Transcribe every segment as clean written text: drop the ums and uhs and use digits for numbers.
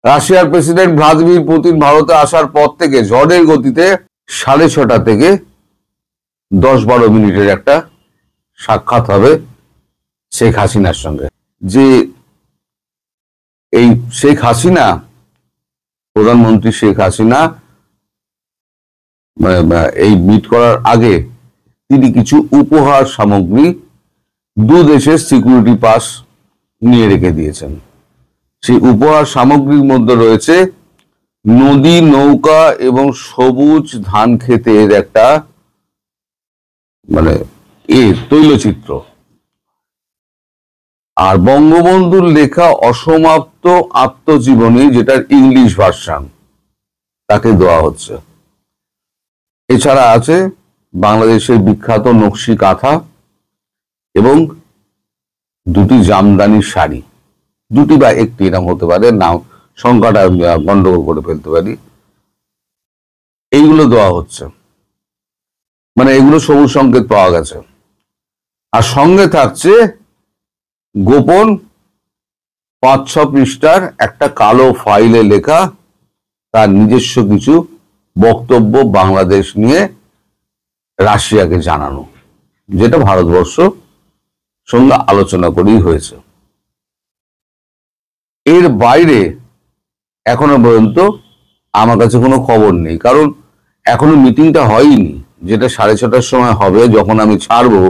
রাশিয়ার president Vladimir Putin ভারতে আসার পর থেকে ঝড়ের গতিতে 6:30 থেকে 10-12 মিনিটের একটা সাক্ষাৎ হবে শেখ হাসিনার সঙ্গে। যে এই শেখ হাসিনা, প্রধানমন্ত্রী শেখ হাসিনা এই মিট করার আগে তিনি কিছু উপহার সামগ্রী দু দেশের সিকিউরিটি পাস নিয়ে রেখে দিয়েছেন। সেই উপহার সামগ্রীর মধ্যে রয়েছে নদী, নৌকা এবং সবুজ ধান ক্ষেতের একটা তৈলচিত্র, আর বঙ্গবন্ধুর লেখা অসমাপ্ত আত্মজীবনী, যেটার ইংলিশ ভার্সন, তাকে দেওয়া হচ্ছে। এছাড়া আছে বাংলাদেশের বিখ্যাত নকশি কাঁথা এবং দুটি জামদানির শাড়ি, দুটি বা একটি এরকম হতে পারে, নাম সংখ্যাটা গন্ডগোল করে ফেলতে পারি। এইগুলো দেওয়া হচ্ছে, এগুলো সবুজ সংকেত পাওয়া গেছে। আর সঙ্গে থাকছে গোপন 5-6 পৃষ্ঠার একটা কালো ফাইলে লেখা তার নিজস্ব কিছু বক্তব্য বাংলাদেশ নিয়ে রাশিয়াকে জানানো, যেটা ভারতবর্ষ সঙ্গে আলোচনা করেই হয়েছে। এর বাইরে এখনো পর্যন্ত আমার কাছে কোনো খবর নেই, কারণ এখনো মিটিংটা হয়নি। যেটা 6:30টার সময় হবে, যখন আমি ছাড়বো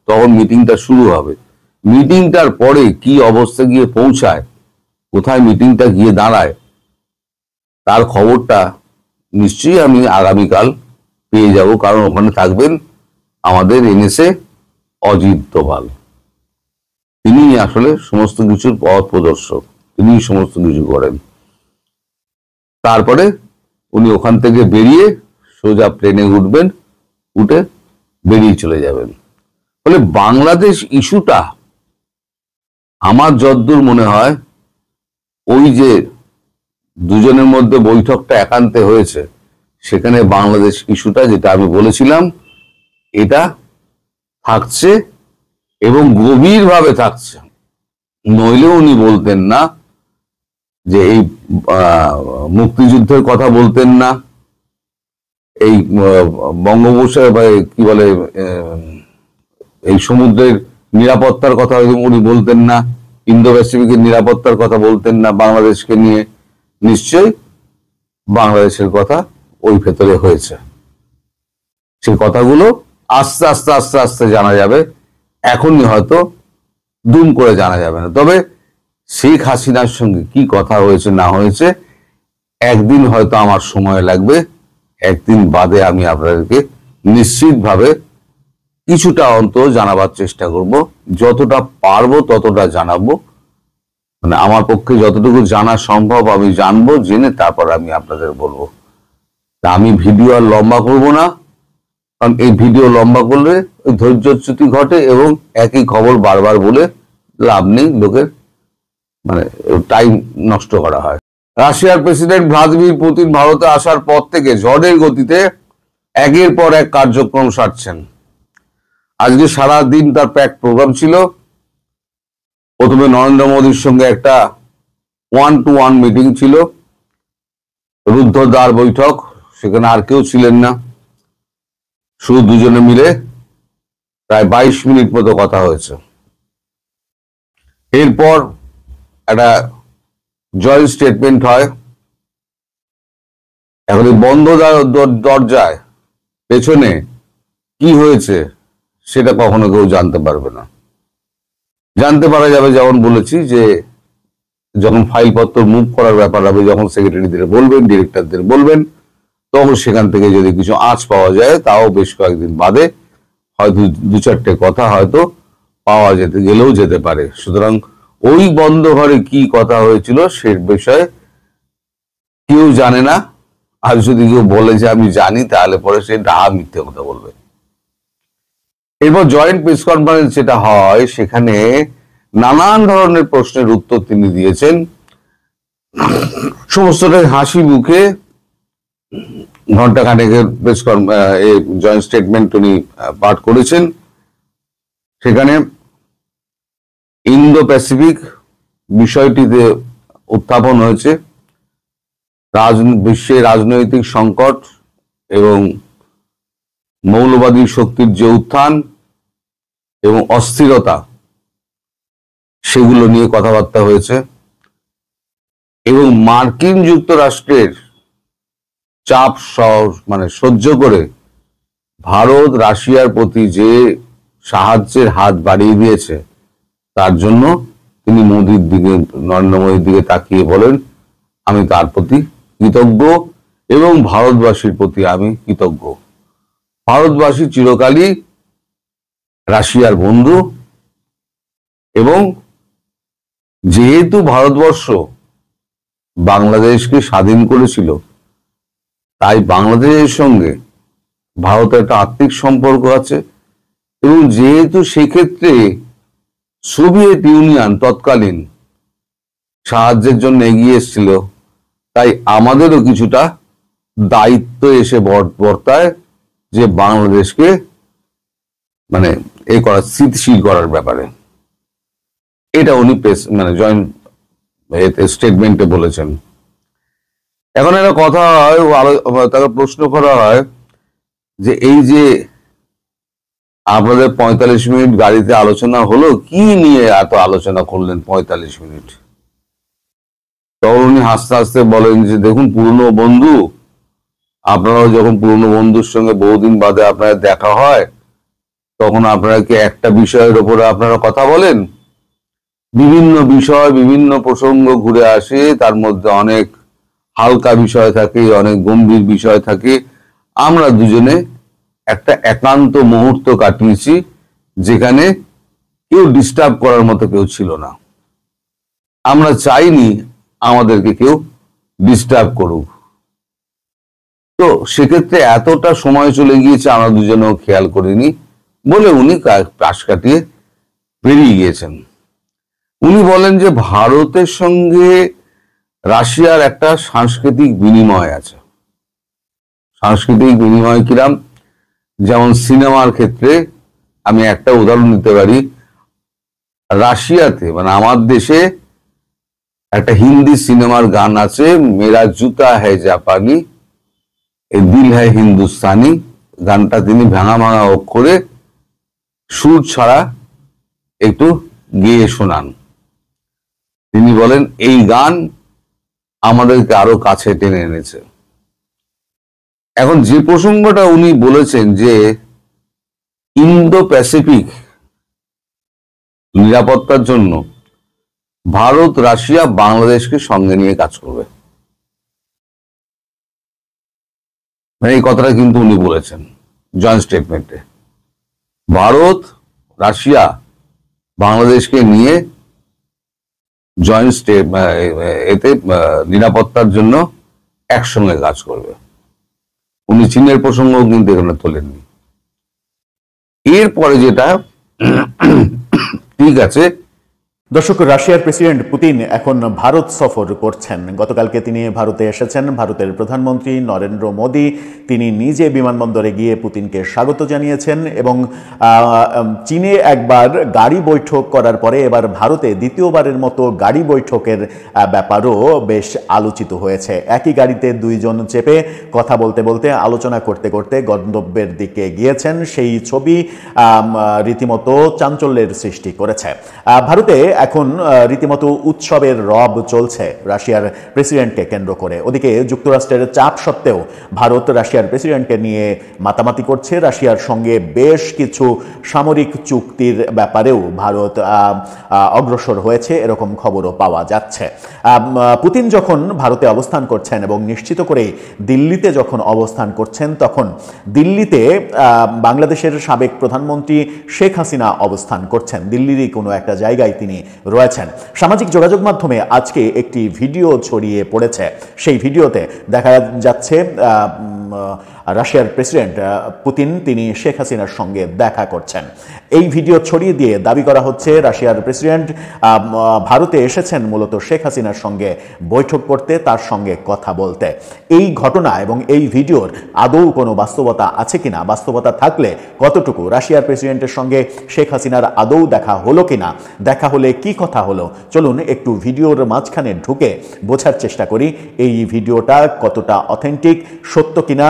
তখন মিটিংটা শুরু হবে। মিটিংটার পরে কি অবস্থা গিয়ে পৌঁছায়, কোথায় মিটিংটা গিয়ে দাঁড়ায়, তার খবরটা নিশ্চয়ই আমি আগামীকাল পেয়ে যাব, কারণ ওখানে থাকবেন আমাদের এনএসএ অজিত দোভাল। তিনি আসলে সমস্ত কিছুর পথ প্রদর্শক, তিনি সমস্ত কিছু করেন। তারপরে উনি ওখান থেকে বেরিয়ে সোজা প্লেনে উঠবেন, উঠে বেরিয়ে চলে যাবেন। ফলে বাংলাদেশ ইস্যুটা আমার যদ্দূর মনে হয়, ওই যে দুজনের মধ্যে বৈঠকটা একান্তে হয়েছে, সেখানে বাংলাদেশ ইস্যুটা, যেটা আমি বলেছিলাম, এটা থাকছে এবং গভীরভাবে থাকছে। নইলে উনি বলতেন না যে এই মুক্তিযুদ্ধের কথা বলতেন না, এই বঙ্গোপসাগর কি বলে এই সমুদ্রের নিরাপত্তার কথা উনি বলতেন না, ইন্দো প্যাসিফিকের নিরাপত্তার কথা বলতেন না বাংলাদেশকে নিয়ে। নিশ্চয়ই বাংলাদেশের কথা ওই ভেতরে হয়েছে। সেই কথাগুলো আস্তে আস্তে আস্তে আস্তে জানা যাবে, এখনই হয়তো দুম করে জানা যাবে না। তবে শেখ হাসিনার সঙ্গে কি কথা হয়েছে না হয়েছে, একদিন হয়তো আমার সময় লাগবে, একদিন বাদে আমি আপনাদেরকে নিশ্চিতভাবে কিছুটা অন্তত জানাবার চেষ্টা করব। যতটা পারবো ততটা জানাবো, আমার পক্ষে যতটুকু জানা সম্ভব আমি জানবো, জেনে তারপর আমি আপনাদের বলবো। তা আমি ভিডিও আর লম্বা করব না, কারণ এই ভিডিও লম্বা করলে ধৈর্যচ্যুতি ঘটে এবং একই খবর বারবার বলে লাভ নেই, লোকের টাইম নষ্ট করা হয়। রাশিয়ার প্রেসিডেন্ট ভ্লাদিমির পুতিন ভারতে আসার পর থেকে ঝড়ের গতিতে একের পর এক কার্যক্রম সারছেন। আজকে সারা দিন তার প্যাক প্রোগ্রাম ছিল। প্রথমে নরেন্দ্র মোদীর সঙ্গে একটা 1-to-1 মিটিং ছিল, রুদ্ধদ্বার বৈঠক, সেখানে আর কেউ ছিলেন না, শুধু দুজনে মিলে প্রায় 22 মিনিট মতো কথা হয়েছে। এরপর একটা জয়েন্ট স্টেটমেন্ট হয়। এখন এই বন্ধ দরজায় পেছনে কি হয়েছে সেটা কখনো কেউ জানতে পারবে না। জানতে পারা যাবে, যেমন বলেছি, যে যখন ফাইলপত্র মুভ করার ব্যাপার হবে, যখন সেক্রেটারিদের বলবেন, ডিরেক্টরদের বলবেন, তখন সেখান থেকে যদি কিছু আঁচ পাওয়া যায়, তাও বেশ কয়েকদিন বাদে হয়তো 2-4টে কথা হয়তো পাওয়া যেতে পারে। সুতরাং ওই বন্ধ ঘরে কি কথা হয়েছিল সে বিষয়ে কেউ জানে না। আর যদি কেউ বলে যে আমি জানি, তাহলে পরে সে ডাহা মিথ্যে কথা বলবে। এরপর জয়েন্ট প্রেস কনফারেন্স যেটা হয়, সেখানে নানান ধরনের প্রশ্নের উত্তর তিনি দিয়েছেন, সমস্তটাই হাসি মুখে। ঘন্টাখানেকের প্রেস জয়েন্ট স্টেটমেন্ট উনি পাঠ করেছেন। সেখানে ইন্দো প্যাসিফিক বিষয়টিতে উত্থাপন হয়েছে, বিশ্বের রাজনৈতিক সংকট এবং মৌলবাদী শক্তির যে উত্থান এবং অস্থিরতা, সেগুলো নিয়ে কথাবার্তা হয়েছে। এবং মার্কিন যুক্তরাষ্ট্রের চাপ সহ্য করে ভারত রাশিয়ার প্রতি যে সাহায্যের হাত বাড়িয়ে দিয়েছে, তার জন্য তিনি নরেন্দ্র মোদীর দিকে তাকিয়ে বলেন, আমি তার প্রতি কৃতজ্ঞ এবং ভারতবাসীর প্রতি আমি কৃতজ্ঞ। ভারতবাসী চিরকালই রাশিয়ার বন্ধু, এবং যেহেতু ভারতবর্ষ বাংলাদেশকে স্বাধীন করেছিল, তাই বাংলাদেশের সঙ্গে ভারতের একটা আত্মিক সম্পর্ক আছে। এবং যেহেতু সেক্ষেত্রে সোভিয়েত ইউনিয়ন তৎকালীন সাহায্যের জন্য এগিয়ে এসেছিল, তাই আমাদেরও কিছুটা দায়িত্ব এসে বর্তায় যে বাংলাদেশকে স্থিতিশীল করার ব্যাপারে। এটা উনি জয়েন্ট স্টেটমেন্টে বলেছেন। এখন একটা কথা হয়, তাকে প্রশ্ন করা হয় যে এই যে আপনাদের 45 মিনিট গাড়িতে আলোচনা হলো, কি নিয়ে এত আলোচনা করলেন 45 মিনিট? তখন উনি হাসতে হাসতে বলেন যে দেখুন, পুরনো বন্ধু, আপনারাও যখন পুরনো বন্ধুর সঙ্গে বহুদিন বাদে আপনাদের দেখা হয়, তখন আপনারা কি একটা বিষয়ের উপরে আপনারা কথা বলেন? বিভিন্ন বিষয়, বিভিন্ন প্রসঙ্গ ঘুরে আসে, তার মধ্যে অনেক হালকা বিষয় থাকে, অনেক গম্ভীর বিষয় থাকে। আমরা দুজনে একটা একান্ত মুহূর্ত কাটিয়েছি, যেখানে কেউ ডিস্টার্ব করার মতো কেউ ছিল না। আমরা চাইনি আমাদেরকে কেউ ডিস্টার্ব করুক। তো সেক্ষেত্রে এতটা সময় চলে গিয়েছে আমরা দুজনেও খেয়াল করিনি বলে উনি পাশ কাটিয়ে বেরিয়ে গিয়েছেন। উনি বলেন যে ভারতের সঙ্গে রাশিয়ার একটা সাংস্কৃতিক বিনিময় আছে। সাংস্কৃতিক বিনিময় কিরাম? যেমন সিনেমার ক্ষেত্রে আমি একটা উদাহরণ দিতে পারি। রাশিয়াতে আমার দেশে একটা হিন্দি সিনেমার গান আছে, মেরা জুতা হ্যায় জাপানি এ দিল হ্যায় হিন্দুস্তানি। গানটা তিনি ভাঙা ভাঙা অক্ষরে সুর ছাড়া একটু গেয়ে শোনান। তিনি বলেন এই গান আমাদেরকে আরো কাছে টেনে এনেছে। এখন যে প্রসঙ্গটা উনি বলেছেন যে ইন্দো প্যাসিফিক নিরাপত্তার জন্য ভারত রাশিয়া বাংলাদেশকে সঙ্গে নিয়ে কাজ করবে, এই কথাটা কিন্তু উনি বলেছেন জয়েন্ট স্টেটমেন্টে। ভারত রাশিয়া বাংলাদেশকে নিয়ে জয়েন্ট এতে নিরাপত্তার জন্য একসঙ্গে কাজ করবে। উনি চীনের প্রসঙ্গ কিন্তু এখানে তোলেননি। এরপরে যেটা ঠিক আছে, দর্শক, রাশিয়ার প্রেসিডেন্ট পুতিন এখন ভারত সফর করছেন। গতকালকে তিনি ভারতে এসেছেন। ভারতের প্রধানমন্ত্রী নরেন্দ্র মোদী তিনি নিজে বিমানবন্দরে গিয়ে পুতিনকে স্বাগত জানিয়েছেন এবং চীনে একবার গাড়ি বৈঠক করার পরে এবার ভারতে দ্বিতীয়বারের মতো গাড়ি বৈঠকের ব্যাপারও বেশ আলোচিত হয়েছে। একই গাড়িতে দুইজন চেপে কথা বলতে বলতে, আলোচনা করতে করতে গন্তব্যের দিকে গিয়েছেন। সেই ছবি রীতিমতো চাঞ্চল্যের সৃষ্টি করেছে। ভারতে এখন রীতিমতো উৎসবের রব চলছে রাশিয়ার প্রেসিডেন্টকে কেন্দ্র করে। ওদিকে যুক্তরাষ্ট্রের চাপ সত্ত্বেও ভারত রাশিয়ার প্রেসিডেন্টকে নিয়ে মাতামাতি করছে। রাশিয়ার সঙ্গে বেশ কিছু সামরিক চুক্তির ব্যাপারেও ভারত অগ্রসর হয়েছে, এরকম খবরও পাওয়া যাচ্ছে। পুতিন যখন ভারতে অবস্থান করছেন এবং নিশ্চিত করেই দিল্লিতে যখন অবস্থান করছেন, তখন দিল্লিতে বাংলাদেশের সাবেক প্রধানমন্ত্রী শেখ হাসিনা অবস্থান করছেন। দিল্লিরই কোনো একটা জায়গায় তিনি রয়েছেন। সামাজিক যোগাযোগ মাধ্যমে আজকে একটি ভিডিও ছড়িয়ে পড়েছে। সেই ভিডিওতে দেখা যাচ্ছে রাশিয়ার প্রেসিডেন্ট পুতিন তিনি শেখ হাসিনার সঙ্গে দেখা করছেন। এই ভিডিও ছড়িয়ে দিয়ে দাবি করা হচ্ছে রাশিয়ার প্রেসিডেন্ট ভারতে এসেছেন মূলত শেখ হাসিনার সঙ্গে বৈঠক করতে, তার সঙ্গে কথা বলতে। এই ঘটনা এবং এই ভিডিওর আদৌ কোনো বাস্তবতা আছে কিনা, বাস্তবতা থাকলে কতটুকু, রাশিয়ার প্রেসিডেন্টের সঙ্গে শেখ হাসিনার আদৌ দেখা হলো কিনা, দেখা হলে কি কথা হলো, চলুন একটু ভিডিওর মাঝখানে ঢুকে বোঝার চেষ্টা করি এই ভিডিওটা কতটা অথেন্টিক, সত্য কিনা,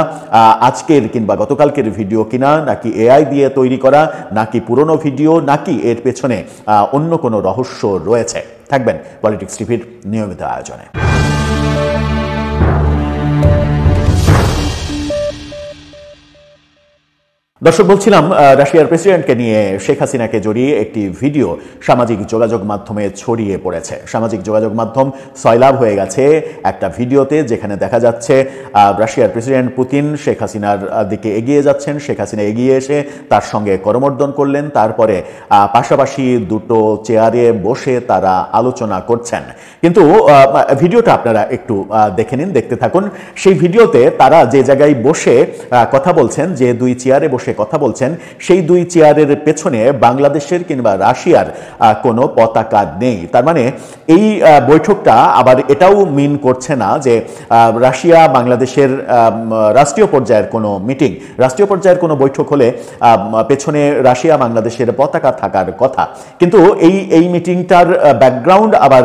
আজকের কিংবা গতকালকের ভিডিও কিনা, নাকি এআই দিয়ে তৈরি করা, নাকি পুরনো ভিডিও, নাকি এর পেছনে অন্য কোনো রহস্য রয়েছে। থাকবেন পলিটিক্স টিভির নিয়মিত আয়োজনে। দর্শক, বলছিলাম রাশিয়ার প্রেসিডেন্টকে নিয়ে শেখ হাসিনাকে জড়িয়ে একটি ভিডিও সামাজিক যোগাযোগ মাধ্যমে ছড়িয়ে পড়েছে। সামাজিক যোগাযোগ মাধ্যম সয়লাভ হয়ে গেছে একটা ভিডিওতে, যেখানে দেখা যাচ্ছে রাশিয়ার প্রেসিডেন্ট পুতিন শেখ হাসিনার দিকে এগিয়ে যাচ্ছেন। শেখ হাসিনা এগিয়ে এসে তার সঙ্গে করমর্দন করলেন, তারপরে পাশাপাশি দুটো চেয়ারে বসে তারা আলোচনা করছেন। কিন্তু ভিডিওটা আপনারা একটু দেখে নিন, দেখতে থাকুন। সেই ভিডিওতে তারা যে জায়গায় বসে কথা বলছেন, যে দুই চেয়ারে বসে কথা বলছেন, সেই দুই চেয়ারের পেছনে বাংলাদেশের কিংবা রাশিয়ার কোনো পতাকা নেই। তার মানে এই বৈঠকটা আবার এটাও মিন করছে না যে রাশিয়া বাংলাদেশের রাষ্ট্রীয় পর্যায়ের কোনো মিটিং, রাষ্ট্রীয় পর্যায়ের কোনো বৈঠক হলে পেছনে রাশিয়া বাংলাদেশের পতাকা থাকার কথা। কিন্তু এই মিটিংটার ব্যাকগ্রাউন্ড আবার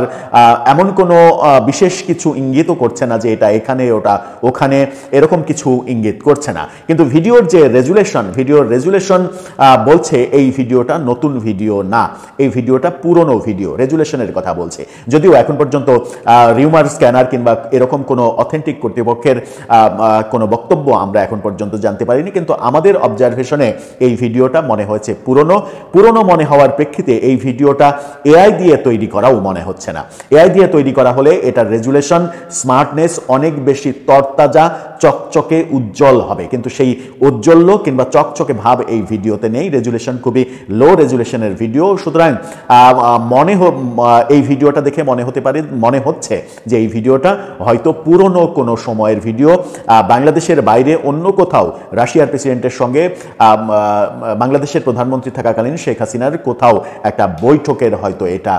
এমন কোনো বিশেষ কিছু ইঙ্গিতও করছে না যে এটা এখানে ওটা ওখানে, এরকম কিছু ইঙ্গিত করছে না। কিন্তু ভিডিওর যে রেজুলেশন বলছে এই ভিডিওটা নতুন ভিডিও না, এই ভিডিওটা পুরনো ভিডিও, রেজুলেশনের কথা বলছে। যদিও এখন পর্যন্ত রিউমার স্ক্যানার কিংবা এরকম কোনো অথেন্টিক কর্তৃপক্ষের কোনো বক্তব্য আমরা এখন পর্যন্ত জানতে পারিনি, কিন্তু আমাদের অবজারভেশনে এই ভিডিওটা মনে হয়েছে পুরনো মনে হওয়ার প্রেক্ষিতে এই ভিডিওটা এআই দিয়ে তৈরি করাও মনে হচ্ছে না। এআই দিয়ে তৈরি করা হলে এটার রেজুলেশন, স্মার্টনেস অনেক বেশি তরতাজা, চকচকে, উজ্জ্বল হবে, কিন্তু সেই উজ্জ্বল কিংবা চকচকে ভাব এই ভিডিওতে নেই। রেজুলেশন খুবই লো রেজুলেশনের ভিডিও। সুতরাং এই ভিডিওটা দেখে মনে হচ্ছে যে এই ভিডিওটা হয়তো পুরনো কোনো সময়ের ভিডিও। বাংলাদেশের বাইরে অন্য কোথাও রাশিয়ার প্রেসিডেন্টের সঙ্গে বাংলাদেশের প্রধানমন্ত্রী থাকাকালীন শেখ হাসিনার কোথাও একটা বৈঠকের হয়তো এটা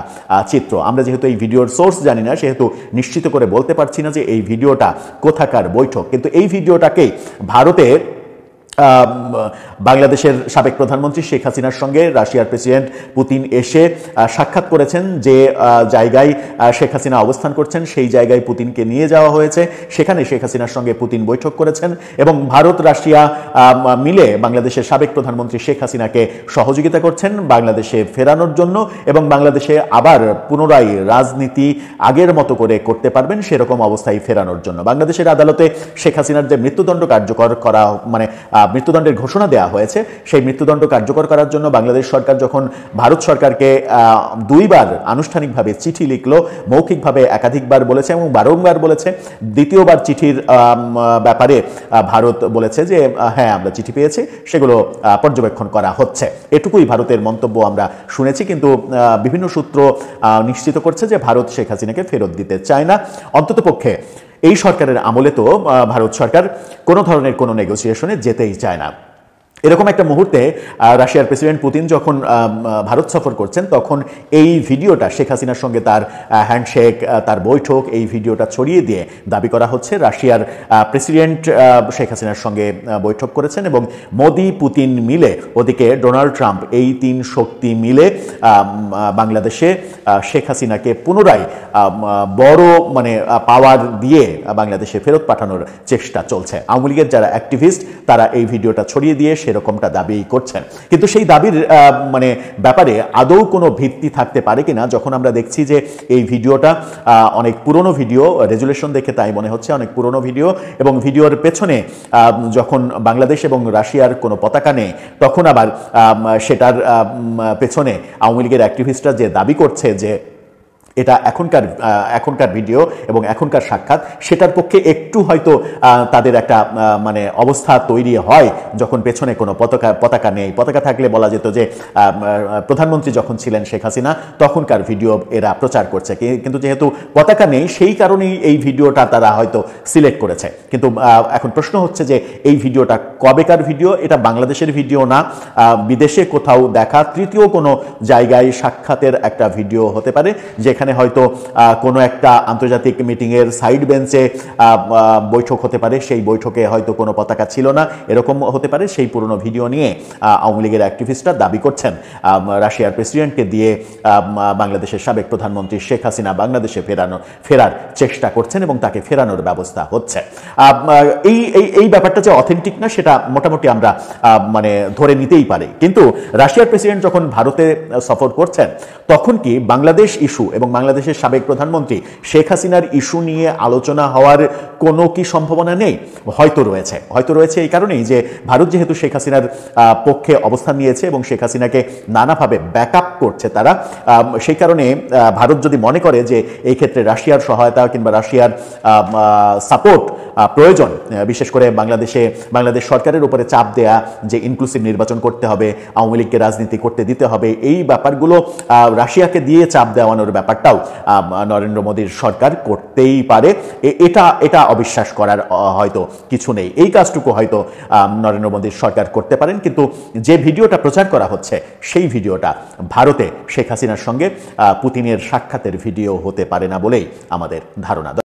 চিত্র। আমরা যেহেতু এই ভিডিওর সোর্স জানি না, সেহেতু নিশ্চিত করে বলতে পারছি না যে এই ভিডিওটা কোথাকার বৈঠক। কিন্তু এই ভিডিওটাকেই ভারতে বাংলাদেশের সাবেক প্রধানমন্ত্রী শেখ হাসিনার সঙ্গে রাশিয়ার প্রেসিডেন্ট পুতিন এসে সাক্ষাৎ করেছেন। যে জায়গায় শেখ হাসিনা অবস্থান করছেন সেই জায়গায় পুতিনকে নিয়ে যাওয়া হয়েছে, সেখানে শেখ হাসিনার সঙ্গে পুতিন বৈঠক করেছেন এবং ভারত রাশিয়া মিলে বাংলাদেশের সাবেক প্রধানমন্ত্রী শেখ হাসিনাকে সহযোগিতা করছেন বাংলাদেশে ফেরানোর জন্য, এবং বাংলাদেশে আবার পুনরায় রাজনীতি আগের মতো করে করতে পারবেন সেরকম অবস্থায় ফেরানোর জন্য। বাংলাদেশের আদালতে শেখ হাসিনার যে মৃত্যুদণ্ড কার্যকর করা, মানে মৃত্যুদণ্ডের ঘোষণা দেওয়া হয়েছে, সেই মৃত্যুদণ্ড কার্যকর করার জন্য বাংলাদেশ সরকার যখন ভারত সরকারকে দুইবার আনুষ্ঠানিকভাবে চিঠি লিখলো, মৌখিকভাবে একাধিকবার বলেছে এবং বারংবার বলেছে, দ্বিতীয়বার চিঠির ব্যাপারে ভারত বলেছে যে হ্যাঁ আমরা চিঠি পেয়েছি, সেগুলো পর্যবেক্ষণ করা হচ্ছে। এটুকুই ভারতের মন্তব্য আমরা শুনেছি, কিন্তু বিভিন্ন সূত্র নিশ্চিত করছে যে ভারত শেখ হাসিনাকে ফেরত দিতে চায় না। অন্ততপক্ষে এই সরকারের আমলে তো ভারত সরকার কোনো ধরনের কোনো নেগোসিয়েশনে যেতেই চায় না। এরকম একটা মুহূর্তে রাশিয়ার প্রেসিডেন্ট পুতিন যখন ভারত সফর করছেন, তখন এই ভিডিওটা শেখ হাসিনার সঙ্গে তার হ্যান্ডশেক, তার বৈঠক, এই ভিডিওটা ছড়িয়ে দিয়ে দাবি করা হচ্ছে রাশিয়ার প্রেসিডেন্ট শেখ হাসিনার সঙ্গে বৈঠক করেছেন এবং মোদি পুতিন মিলে, ওদিকে ডোনাল্ড ট্রাম্প, এই তিন শক্তি মিলে বাংলাদেশে শেখ হাসিনাকে পুনরায় বড় পাওয়ার দিয়ে বাংলাদেশে ফেরত পাঠানোর চেষ্টা চলছে। আওয়ামী লীগের যারা অ্যাক্টিভিস্ট তারা এই ভিডিওটা ছড়িয়ে দিয়ে সেরকমটা দাবি করছেন, কিন্তু সেই দাবির ব্যাপারে আদৌ কোনো ভিত্তি থাকতে পারে কিনা, যখন আমরা দেখছি যে এই ভিডিওটা অনেক পুরনো ভিডিও, রেজুলেশন দেখে তাই মনে হচ্ছে অনেক পুরনো ভিডিও, এবং ভিডিওর পেছনে যখন বাংলাদেশ এবং রাশিয়ার কোনো পতাকা নেই, তখন আবার সেটার পেছনে আওয়ামী লীগের অ্যাক্টিভিস্টরা যে দাবি করছে যে এটা এখনকার ভিডিও এবং এখনকার সাক্ষাৎ, সেটার পক্ষে একটু হয়তো তাদের একটা মানে অবস্থা তৈরি হয় যখন পেছনে কোনো পতাকা নেই। পতাকা থাকলে বলা যেত যে প্রধানমন্ত্রী যখন ছিলেন শেখ হাসিনা তখনকার ভিডিও এরা প্রচার করছে, কিন্তু যেহেতু পতাকা নেই সেই কারণেই এই ভিডিওটা তারা হয়তো সিলেক্ট করেছে। কিন্তু এখন প্রশ্ন হচ্ছে যে এই ভিডিওটা কবেকার ভিডিও? এটা বাংলাদেশের ভিডিও না, বিদেশে কোথাও দেখা তৃতীয় কোনো জায়গায় সাক্ষাতের একটা ভিডিও হতে পারে, যেখানে হয়তো কোনো একটা আন্তর্জাতিক মিটিংয়ের সাইড বেঞ্চে বৈঠক হতে পারে, সেই বৈঠকে হয়তো কোনো পতাকা ছিল না, এরকম হতে পারে। সেই পুরনো ভিডিও নিয়ে আওয়ামী লীগের অ্যাক্টিভিস্টরা দাবি করছেন রাশিয়ার প্রেসিডেন্টকে দিয়ে বাংলাদেশের সাবেক প্রধানমন্ত্রী শেখ হাসিনা বাংলাদেশে ফেরার চেষ্টা করছেন এবং তাকে ফেরানোর ব্যবস্থা হচ্ছে। এই ব্যাপারটা যে অথেন্টিক না সেটা মোটামুটি আমরা মানে ধরে নিতেই পারি। কিন্তু রাশিয়ার প্রেসিডেন্ট যখন ভারতে সফর করছেন তখন কি বাংলাদেশ ইস্যু এবং বাংলাদেশের সাবেক প্রধানমন্ত্রী শেখ হাসিনার ইস্যু নিয়ে আলোচনা হওয়ার কোনো কি সম্ভাবনা নেই? হয়তো রয়েছে এই কারণেই যে ভারত যেহেতু শেখ হাসিনার পক্ষে অবস্থান নিয়েছে এবং শেখ হাসিনাকে নানাভাবে ব্যাকআপ করছে তারা, সেই কারণে ভারত যদি মনে করে যে এই ক্ষেত্রে রাশিয়ার সহায়তা কিংবা রাশিয়ার সাপোর্ট প্রয়োজন, বিশেষ করে বাংলাদেশ সরকারের উপরে চাপ দেয়া যে ইনক্লুসিভ নির্বাচন করতে হবে, আওয়ামী লীগকে রাজনীতি করতে দিতে হবে, এই ব্যাপারগুলো রাশিয়াকে দিয়ে চাপ দেওয়ানোর ব্যাপারটাও নরেন্দ্র মোদীর সরকার করতেই পারে। এটা অবিশ্বাস করার হয়তো কিছু নেই। এই কাজটুকু হয়তো নরেন্দ্র মোদীর সরকার করতে পারেন। কিন্তু যে ভিডিওটা প্রচার করা হচ্ছে সেই ভিডিওটা ভারতে শেখ হাসিনার সঙ্গে পুতিনের সাক্ষাতের ভিডিও হতে পারে না বলেই আমাদের ধারণা।